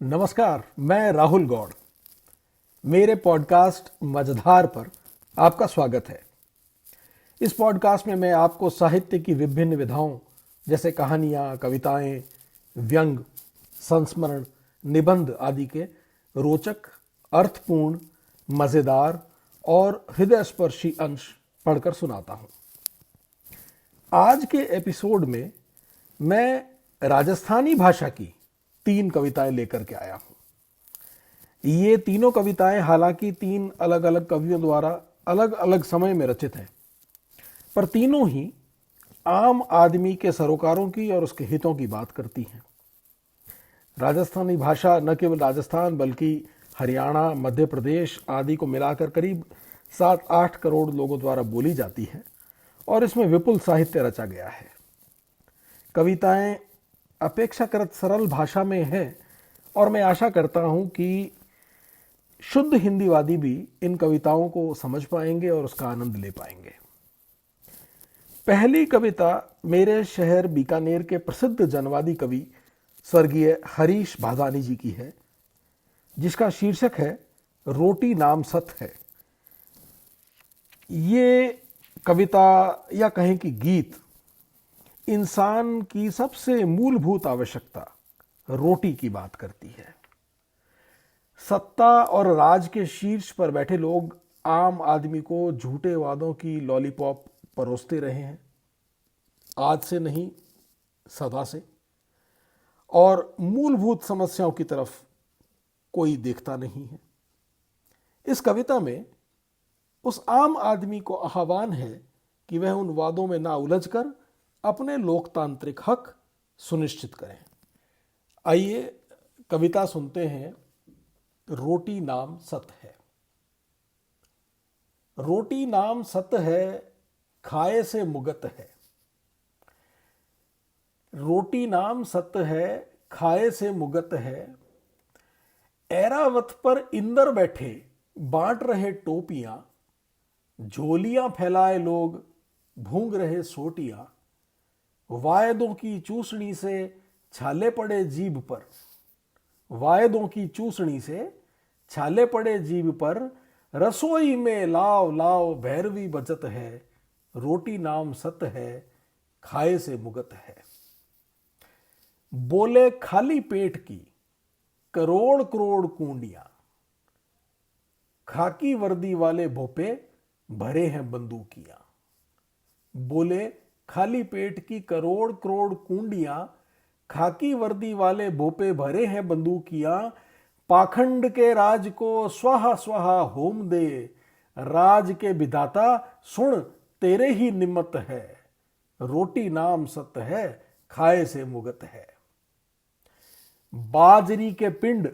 नमस्कार, मैं राहुल गौड़। मेरे पॉडकास्ट मझधार पर आपका स्वागत है। इस पॉडकास्ट में मैं आपको साहित्य की विभिन्न विधाओं जैसे कहानियाँ, कविताएं, व्यंग, संस्मरण, निबंध आदि के रोचक, अर्थपूर्ण, मज़ेदार और हृदयस्पर्शी अंश पढ़कर सुनाता हूँ। आज के एपिसोड में मैं राजस्थानी भाषा की 3 कविताएं लेकर के आया हूँ। ये तीनों कविताएं हालांकि 3 अलग अलग कवियों द्वारा अलग अलग समय में रचित हैं, पर तीनों ही आम आदमी के सरोकारों की और उसके हितों की बात करती हैं। राजस्थानी भाषा न केवल राजस्थान बल्कि हरियाणा, मध्य प्रदेश आदि को मिलाकर करीब 7-8 करोड़ लोगों द्वारा बोली जाती है और इसमें विपुल साहित्य रचा गया है। कविताएं अपेक्षाकृत सरल भाषा में हैं और मैं आशा करता हूं कि शुद्ध हिंदीवादी भी इन कविताओं को समझ पाएंगे और उसका आनंद ले पाएंगे। पहली कविता मेरे शहर बीकानेर के प्रसिद्ध जनवादी कवि स्वर्गीय हरीश भादानी जी की है, जिसका शीर्षक है रोटी नाम सत है। ये कविता या कहें कि गीत इंसान की सबसे मूलभूत आवश्यकता रोटी की बात करती है। सत्ता और राज के शीर्ष पर बैठे लोग आम आदमी को झूठे वादों की लॉलीपॉप परोसते रहे हैं, आज से नहीं सदा से, और मूलभूत समस्याओं की तरफ कोई देखता नहीं है। इस कविता में उस आम आदमी को आह्वान है कि वह उन वादों में ना उलझकर अपने लोकतांत्रिक हक सुनिश्चित करें। आइए कविता सुनते हैं। रोटी नाम सत है। रोटी नाम सत है, खाए से मुगत है। रोटी नाम सत है, खाए से मुगत है। ऐरावत पर इंदर बैठे बांट रहे टोपियां, झोलियां फैलाए लोग भूंग रहे सोटियां। वायदों की चूसनी से छाले पड़े जीभ पर, वायदों की चूसनी से छाले पड़े जीभ पर। रसोई में लाव लाव भैरवी बचत है। रोटी नाम सत है, खाए से मुगत है। बोले खाली पेट की करोड़ करोड़ कूंडियां, खाकी वर्दी वाले भोपे भरे हैं बंदूकियां। बोले खाली पेट की करोड़ करोड़ कूंडियां, खाकी वर्दी वाले भोपे भरे हैं बंदूकियां। पाखंड के राज को स्वाहा स्वाहा होम दे, राज के विधाता सुन तेरे ही निमित्त है। रोटी नाम सत है, खाए से मुगत है। बाजरी के पिंड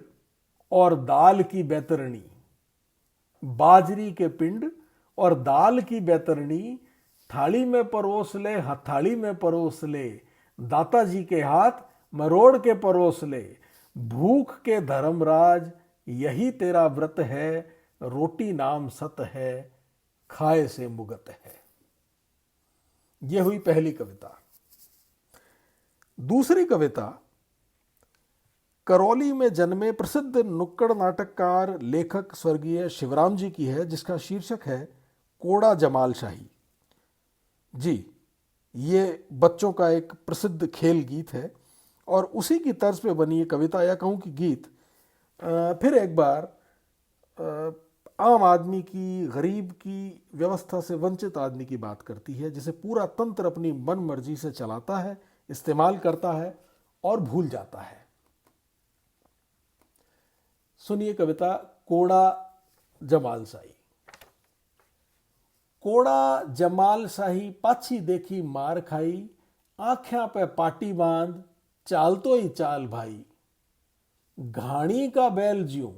और दाल की बैतरणी, बाजरी के पिंड और दाल की बैतरणी। थाली में परोस ले, हथाली में परोस ले। दाता जी के हाथ मरोड़ के परोस ले। भूख के धर्मराज यही तेरा व्रत है। रोटी नाम सत है, खाए से मुगत है। यह हुई पहली कविता। दूसरी कविता करौली में जन्मे प्रसिद्ध नुक्कड़ नाटककार लेखक स्वर्गीय शिवराम जी की है, जिसका शीर्षक है कोड़ा जमाल शाही। जी, ये बच्चों का एक प्रसिद्ध खेल गीत है और उसी की तर्ज पे बनी ये कविता या कहूँ कि गीत फिर एक बार आम आदमी की, गरीब की, व्यवस्था से वंचित आदमी की बात करती है, जिसे पूरा तंत्र अपनी मन मर्जी से चलाता है, इस्तेमाल करता है और भूल जाता है। सुनिए कविता कोड़ा जमाल शाही। कोड़ा जमाल शाही पाछी देखी मार खाई। आँख्यां पे पाटी बांध चाल तो ही चाल भाई। घाणी का बैल ज्यों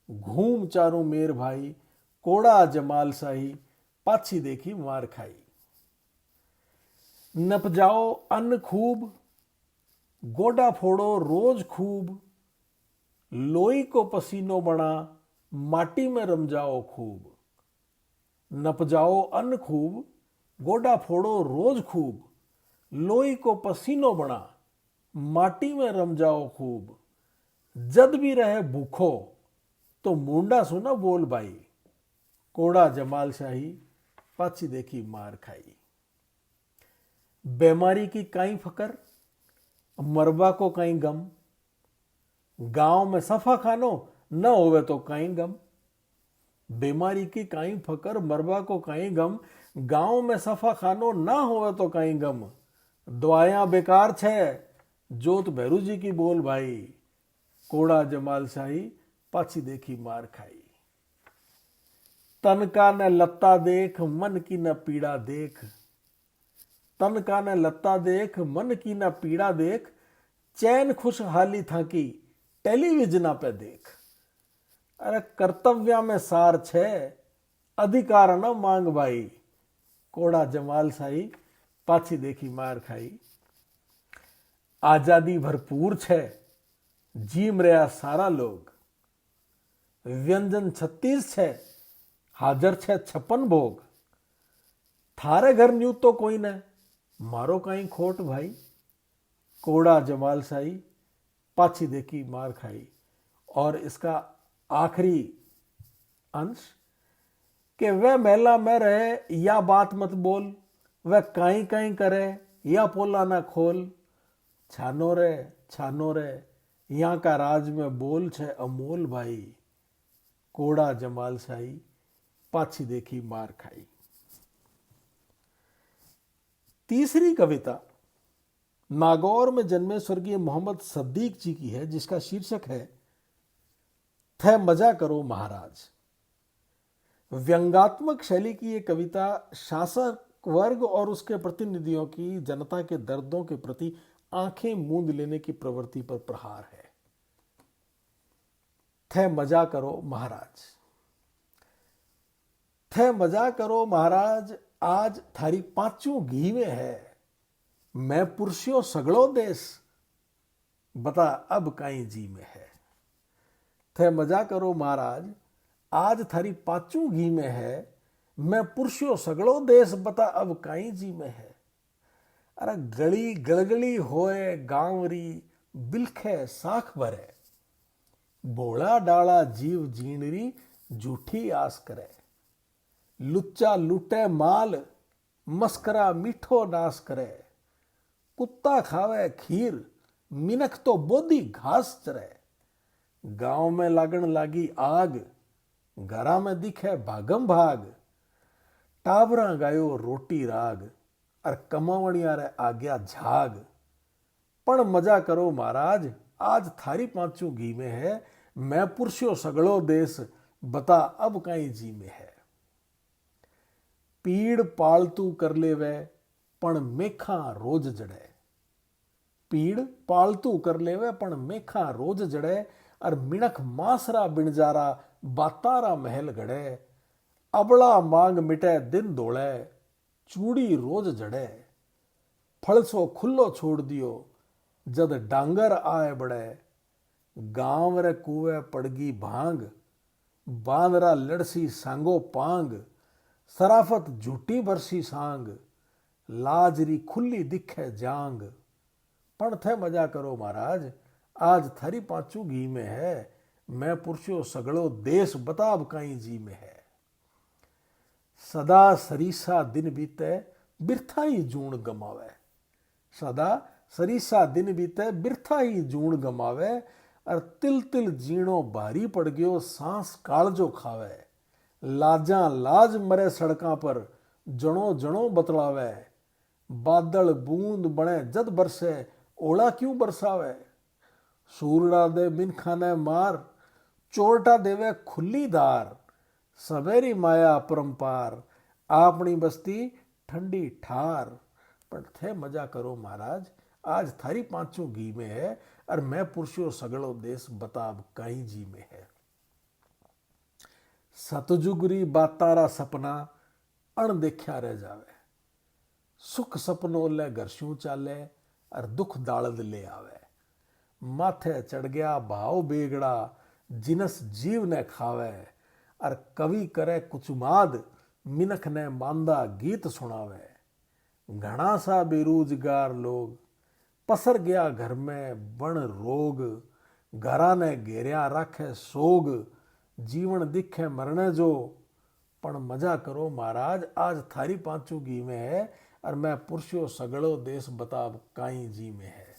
घूम चारों मेर भाई। कोड़ा जमाल शाही पाछी देखी मार खाई। नप जाओ अन्न खूब, गोडा फोड़ो रोज खूब। लोई को पसीनो बना, माटी में रम जाओ खूब। नप जाओ अन्न खूब, गोडा फोड़ो रोज खूब। लोई को पसीनो बना, माटी में रम जाओ खूब। जद भी रहे भूखो तो मुंडा सुना बोल भाई, कोड़ा जमाल शाही पाछी देखी मार खाई। बीमारी की काई फकर, मरबा को काई गम, गांव में सफा खानो न होवे तो काई गम। बीमारी की काई फकर, मरबा को काई गम, गांव में सफा खानो ना होवे तो काई गम। दवाया बेकार छे जोत भैरू जी की बोल भाई, कोड़ा जमाल शाही पाछी देखी मार खाई। तन का न लत्ता देख मन की न पीड़ा देख, तन का न लत्ता देख मन की न पीड़ा देख, चैन खुशहाली था की टेलीविजना पे देख। अरे कर्तव्य में सार छे अधिकार न मांग भाई, कोड़ा जमाल शाही पाछी देखी मार खाई। आजादी भरपूर छे जीम रहा सारा लोग, व्यंजन 36 छे हाजर छे 56 भोग। थारे घर न्यू तो कोई न मारो कहीं खोट भाई, कोड़ा जमाल शाही पाछी देखी मार खाई। और इसका आखिरी अंश कि वह महिला में रहे या बात मत बोल, वह काई काई करे या पोला ना खोल। छानो रे यहाँ का राज में बोल छे अमोल भाई, कोड़ा जमाल शाही पाछी देखी मार खाई। तीसरी कविता नागौर में जन्मे स्वर्गीय मोहम्मद सद्दीक जी की है, जिसका शीर्षक है थे मजा करो महाराज। व्यंग्यात्मक शैली की ये कविता शासक वर्ग और उसके प्रतिनिधियों की जनता के दर्दों के प्रति आंखें मूंद लेने की प्रवृत्ति पर प्रहार है। थे मजा करो महाराज, थे मजा करो महाराज, आज थारी पांचों घी में है। मैं पुरुषियों सगड़ो देश, बता अब काई जी में है। थे मजा करो महाराज, आज थारी पांचों घी में है। मैं पुरुषियों सगड़ो देश, बता अब काई जी में है। अरे गली गलगली होए गांवरी, बिलखे साख भरे। बोला डाला जीव जीणरी, झूठी आस करे। लुच्चा लूटे माल, मस्करा मीठो नाश करे। कुत्ता खावे खीर, मिनख तो बोधी घास चरे। गांव में लागण लागी आग, घरा में दिखे भागम भाग। टाबरा गायो रोटी राग, और कमावणिया रे आग्या झाग। पण मजा करो महाराज, आज थारी पांचों घी में है। मैं पुरुषो सगड़ो देश, बता अब काई जी में है। पीड़ पालतू कर ले वे, पण मेखा रोज जड़े। पीड़ पालतू कर ले वे, पण मेखा रोज जड़े। और मिणक मासरा बिणजारा, बातारा महल गड़े। अबड़ा मांग मिटे दिन दौड़े, चूड़ी रोज जड़े। फलसो खुल्लो छोड़ दियो, जद डांगर आए बड़े। गांव रे कुए पड़गी भांग, बांदरा लड़सी सांगो पांग। सराफत झूठी बरसी सांग, लाजरी खुली दिखे जांग। पण थे मजा करो महाराज, आज थारी पांचों घी में है। मैं पुरुषो सगड़ो देश, बताब काई जी में है। सदा सरीसा दिन बीते, बिरथा ही जूण गमावे। सदा सरीसा दिन बीते, बिरथा ही जूण गमावे। और तिल तिल जीणो भारी पड़ गयो, सांस कालजो खावे। लाजा लाज मरे सड़कां पर, जणो जणो बतलावे। बादल बूंद बने जद बरसे, ओला क्यों बरसावे। सूरड़ा दे मिनखा ने मार, चोरटा देवे खुली धार। सवेरी माया अपरंपार, आपनी बस्ती ठंडी ठार। पर थे मजा करो महाराज, आज थारी पांचों घी में है। और मैं पुरुषो सगड़ो देश, बताब काई जी में है। सतजुगरी बातारा सपना, अणदेखा रह जावे। सुख सपनों ले घरस्यू चाले, और दुख दालद ले आवे। माथे चढ़ गया भाव बेगड़ा, जिनस जीव ने खावे। और कवि करे कुचुमाद, मिनख ने मांदा गीत सुनावे। घना सा बेरोजगार लोग, पसर गया घर में बण रोग। घरा ने घेरिया राखे सोग, जीवन दिखे मरने जो। पण मजा करो महाराज आज थारी पांचुगी में है, और मैं पुरुषो सगड़ो देश बताब काई जी में है।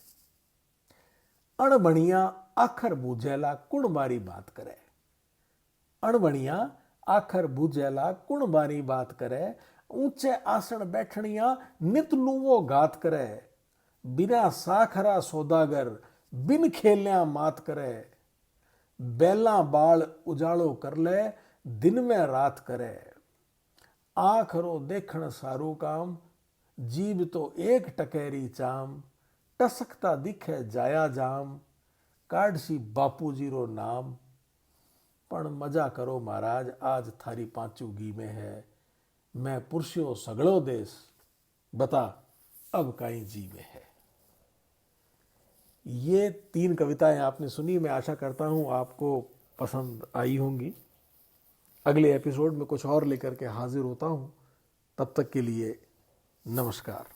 अणबणिया आखर बूझेला कुण बारी बात करे। अणबणिया आखर बूझेला कुण बारी बात करे। ऊंचे आसन बैठनिया नित नुवो घात करे। बिना साखरा सौदागर बिन खेलिया मात करे। बैला बाल उजाड़ो कर ले दिन में रात करे। आखरो देखण सारू काम, जीव तो एक टकेरी चाम। टसकता दिखे जाया जाम, काढ़सी बापूजी रो नाम। पण मजा करो महाराज आज थारी पांचुगी में है। मैं पुरुषो सगड़ो देश बता अब काई जी में है। ये 3 कविताएं आपने सुनी। मैं आशा करता हूं आपको पसंद आई होंगी। अगले एपिसोड में कुछ और लेकर के हाजिर होता हूं। तब तक के लिए नमस्कार।